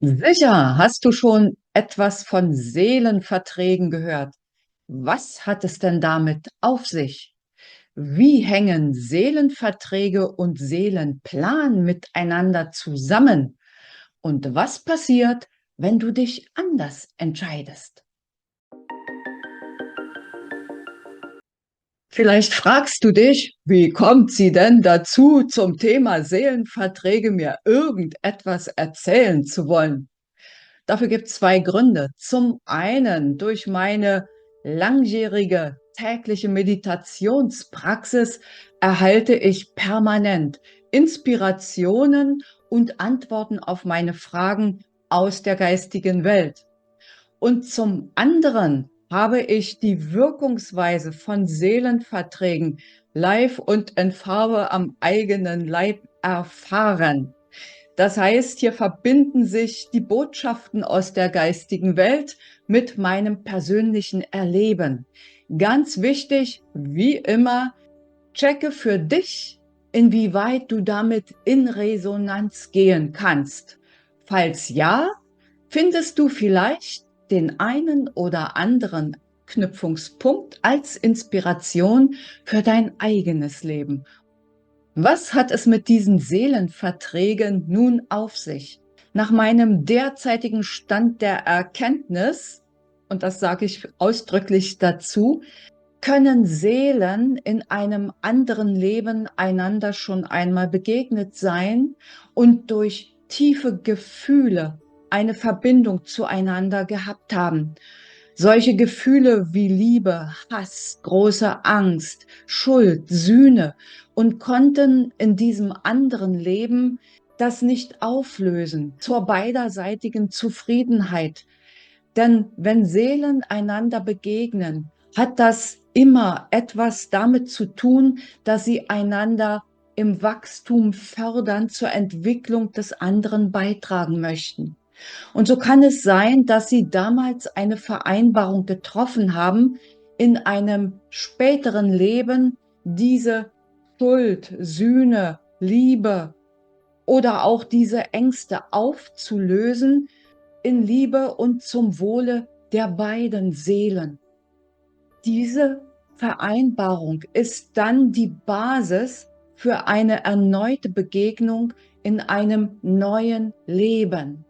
Sicher, hast du schon etwas von Seelenverträgen gehört? Was hat es denn damit auf sich? Wie hängen Seelenverträge und Seelenplan miteinander zusammen? Und was passiert, wenn du dich anders entscheidest? Vielleicht fragst du dich, wie kommt sie denn dazu, zum Thema Seelenverträge mir irgendetwas erzählen zu wollen? Dafür gibt es 2 Gründe. Zum einen durch meine langjährige tägliche Meditationspraxis erhalte ich permanent Inspirationen und Antworten auf meine Fragen aus der geistigen Welt. Und zum anderen habe ich die Wirkungsweise von Seelenverträgen live und in Farbe am eigenen Leib erfahren. Das heißt, hier verbinden sich die Botschaften aus der geistigen Welt mit meinem persönlichen Erleben. Ganz wichtig, wie immer, checke für dich, inwieweit du damit in Resonanz gehen kannst. Falls ja, findest du vielleicht den einen oder anderen Knüpfungspunkt als Inspiration für dein eigenes Leben. Was hat es mit diesen Seelenverträgen nun auf sich? Nach meinem derzeitigen Stand der Erkenntnis, und das sage ich ausdrücklich dazu, können Seelen in einem anderen Leben einander schon einmal begegnet sein und durch tiefe Gefühle eine Verbindung zueinander gehabt haben. Solche Gefühle wie Liebe, Hass, große Angst, Schuld, Sühne und konnten in diesem anderen Leben das nicht auflösen zur beiderseitigen Zufriedenheit. Denn wenn Seelen einander begegnen, hat das immer etwas damit zu tun, dass sie einander im Wachstum fördern, zur Entwicklung des anderen beitragen möchten. Und so kann es sein, dass Sie damals eine Vereinbarung getroffen haben, in einem späteren Leben diese Schuld, Sühne, Liebe oder auch diese Ängste aufzulösen in Liebe und zum Wohle der beiden Seelen. Diese Vereinbarung ist dann die Basis für eine erneute Begegnung in einem neuen Leben.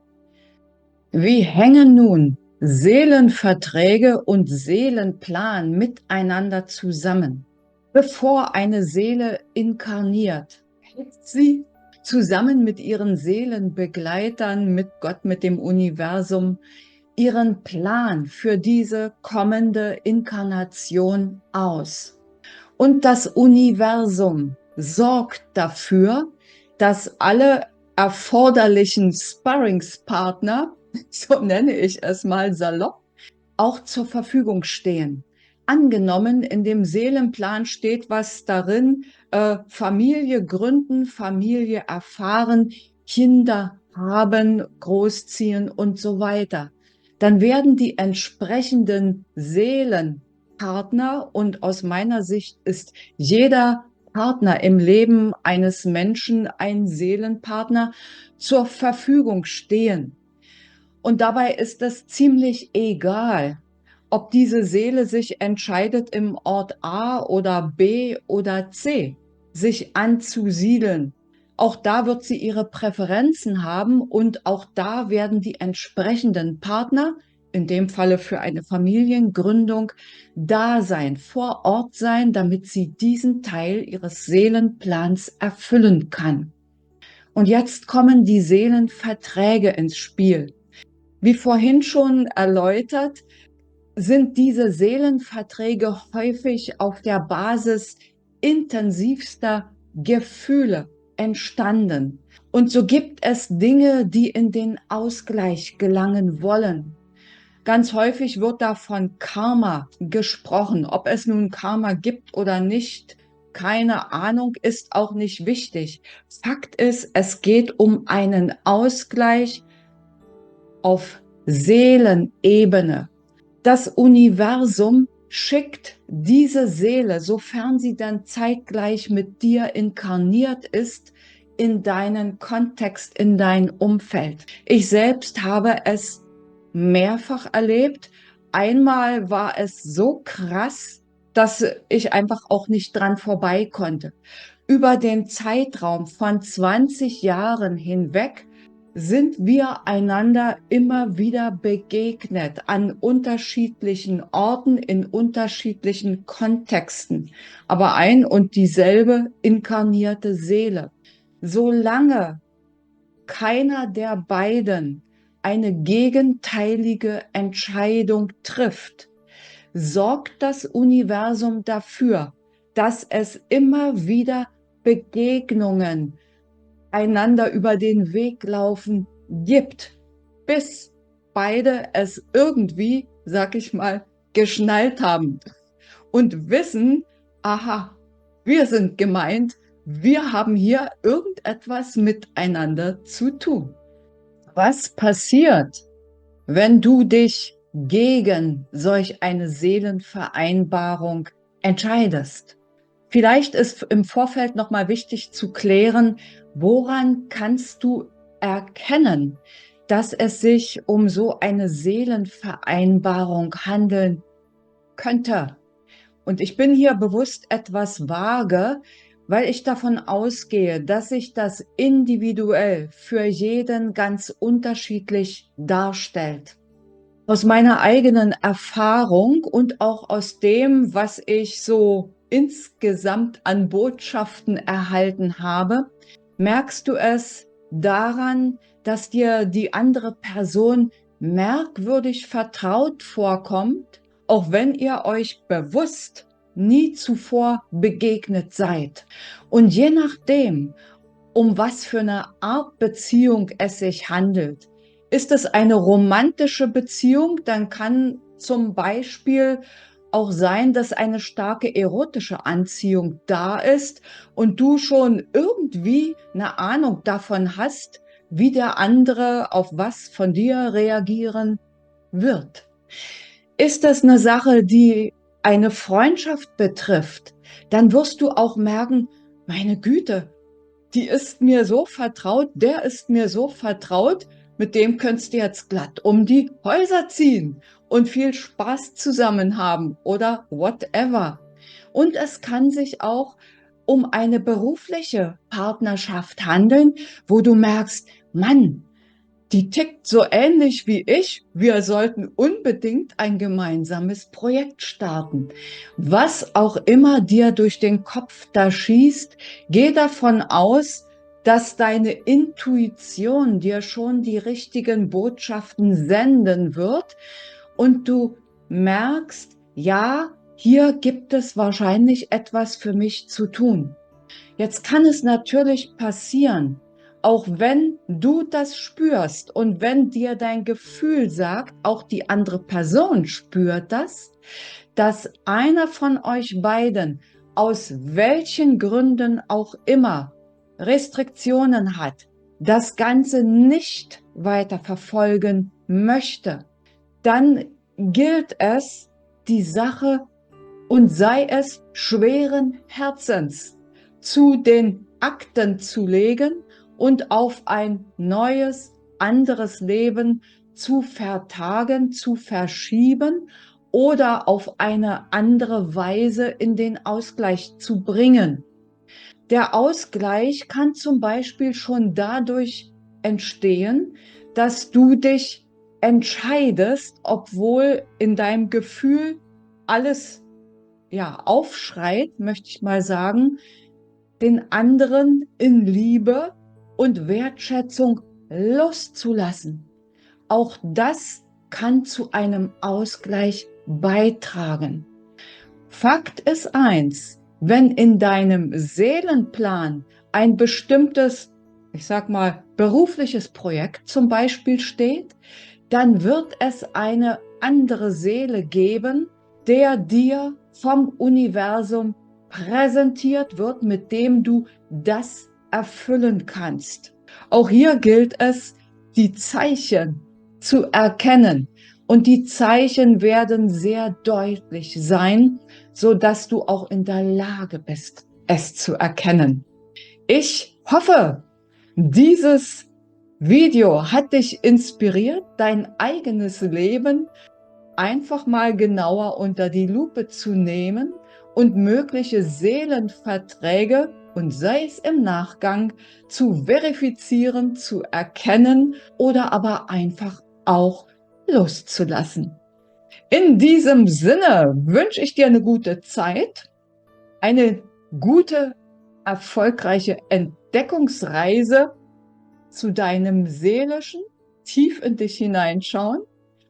Wie hängen nun Seelenverträge und Seelenplan miteinander zusammen? Bevor eine Seele inkarniert, hält sie zusammen mit ihren Seelenbegleitern, mit Gott, mit dem Universum, ihren Plan für diese kommende Inkarnation aus. Und das Universum sorgt dafür, dass alle erforderlichen Sparringspartner, so nenne ich es mal salopp, auch zur Verfügung stehen. Angenommen, in dem Seelenplan steht was darin, Familie gründen, Familie erfahren, Kinder haben, großziehen und so weiter. Dann werden die entsprechenden Seelenpartner, und aus meiner Sicht ist jeder Partner im Leben eines Menschen ein Seelenpartner, zur Verfügung stehen. Und dabei ist es ziemlich egal, ob diese Seele sich entscheidet, im Ort A oder B oder C sich anzusiedeln. Auch da wird sie ihre Präferenzen haben und auch da werden die entsprechenden Partner, in dem Falle für eine Familiengründung, da sein, vor Ort sein, damit sie diesen Teil ihres Seelenplans erfüllen kann. Und jetzt kommen die Seelenverträge ins Spiel. Wie vorhin schon erläutert, sind diese Seelenverträge häufig auf der Basis intensivster Gefühle entstanden. Und so gibt es Dinge, die in den Ausgleich gelangen wollen. Ganz häufig wird da von Karma gesprochen. Ob es nun Karma gibt oder nicht, keine Ahnung, ist auch nicht wichtig. Fakt ist, es geht um einen Ausgleich auf Seelenebene. Das Universum schickt diese Seele, sofern sie dann zeitgleich mit dir inkarniert ist, in deinen Kontext, in dein Umfeld. Ich selbst habe es mehrfach erlebt. Einmal war es so krass, dass ich einfach auch nicht dran vorbei konnte. Über den Zeitraum von 20 Jahren hinweg sind wir einander immer wieder begegnet an unterschiedlichen Orten, in unterschiedlichen Kontexten, aber ein und dieselbe inkarnierte Seele. Solange keiner der beiden eine gegenteilige Entscheidung trifft, sorgt das Universum dafür, dass es immer wieder Begegnungen, einander über den Weg laufen gibt, bis beide es irgendwie, sag ich mal, geschnallt haben und wissen, aha, wir sind gemeint, wir haben hier irgendetwas miteinander zu tun. Was passiert, wenn du dich gegen solch eine Seelenvereinbarung entscheidest? Vielleicht ist im Vorfeld noch mal wichtig zu klären, woran kannst du erkennen, dass es sich um so eine Seelenvereinbarung handeln könnte? Und ich bin hier bewusst etwas vage, weil ich davon ausgehe, dass sich das individuell für jeden ganz unterschiedlich darstellt. Aus meiner eigenen Erfahrung und auch aus dem, was ich so insgesamt an Botschaften erhalten habe, merkst du es daran, dass dir die andere Person merkwürdig vertraut vorkommt, auch wenn ihr euch bewusst nie zuvor begegnet seid. Und je nachdem, um was für eine Art Beziehung es sich handelt, ist es eine romantische Beziehung, dann kann zum Beispiel auch sein, dass eine starke erotische Anziehung da ist und du schon irgendwie eine Ahnung davon hast, wie der andere auf was von dir reagieren wird. Ist das eine Sache, die eine Freundschaft betrifft, dann wirst du auch merken, meine Güte, die ist mir so vertraut, der ist mir so vertraut, mit dem könntest du jetzt glatt um die Häuser ziehen und viel Spaß zusammen haben oder whatever. Und es kann sich auch um eine berufliche Partnerschaft handeln, wo du merkst, Mann, die tickt so ähnlich wie ich. Wir sollten unbedingt ein gemeinsames Projekt starten. Was auch immer dir durch den Kopf da schießt, geh davon aus, dass deine Intuition dir schon die richtigen Botschaften senden wird und du merkst, ja, hier gibt es wahrscheinlich etwas für mich zu tun. Jetzt kann es natürlich passieren, auch wenn du das spürst und wenn dir dein Gefühl sagt, auch die andere Person spürt das, dass einer von euch beiden aus welchen Gründen auch immer Restriktionen hat, das Ganze nicht weiter verfolgen möchte, dann gilt es, die Sache und sei es schweren Herzens zu den Akten zu legen und auf ein neues, anderes Leben zu vertagen, zu verschieben oder auf eine andere Weise in den Ausgleich zu bringen. Der Ausgleich kann zum Beispiel schon dadurch entstehen, dass du dich entscheidest, obwohl in deinem Gefühl alles aufschreit, möchte ich mal sagen, den anderen in Liebe und Wertschätzung loszulassen. Auch das kann zu einem Ausgleich beitragen. Fakt ist eins, wenn in deinem Seelenplan ein bestimmtes, ich sag mal, berufliches Projekt zum Beispiel steht, dann wird es eine andere Seele geben, der dir vom Universum präsentiert wird, mit dem du das erfüllen kannst. Auch hier gilt es, die Zeichen zu erkennen. Und die Zeichen werden sehr deutlich sein, so dass du auch in der Lage bist, es zu erkennen. Ich hoffe, Dieses Video hat dich inspiriert, dein eigenes Leben einfach mal genauer unter die Lupe zu nehmen und mögliche Seelenverträge und sei es im Nachgang zu verifizieren, zu erkennen oder aber einfach auch loszulassen. In diesem Sinne wünsche ich dir eine gute Zeit, eine gute, erfolgreiche Entdeckungsreise zu deinem seelischen, tief in dich hineinschauen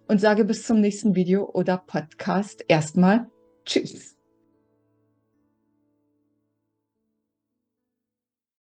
und sage bis zum nächsten Video oder Podcast erstmal Tschüss.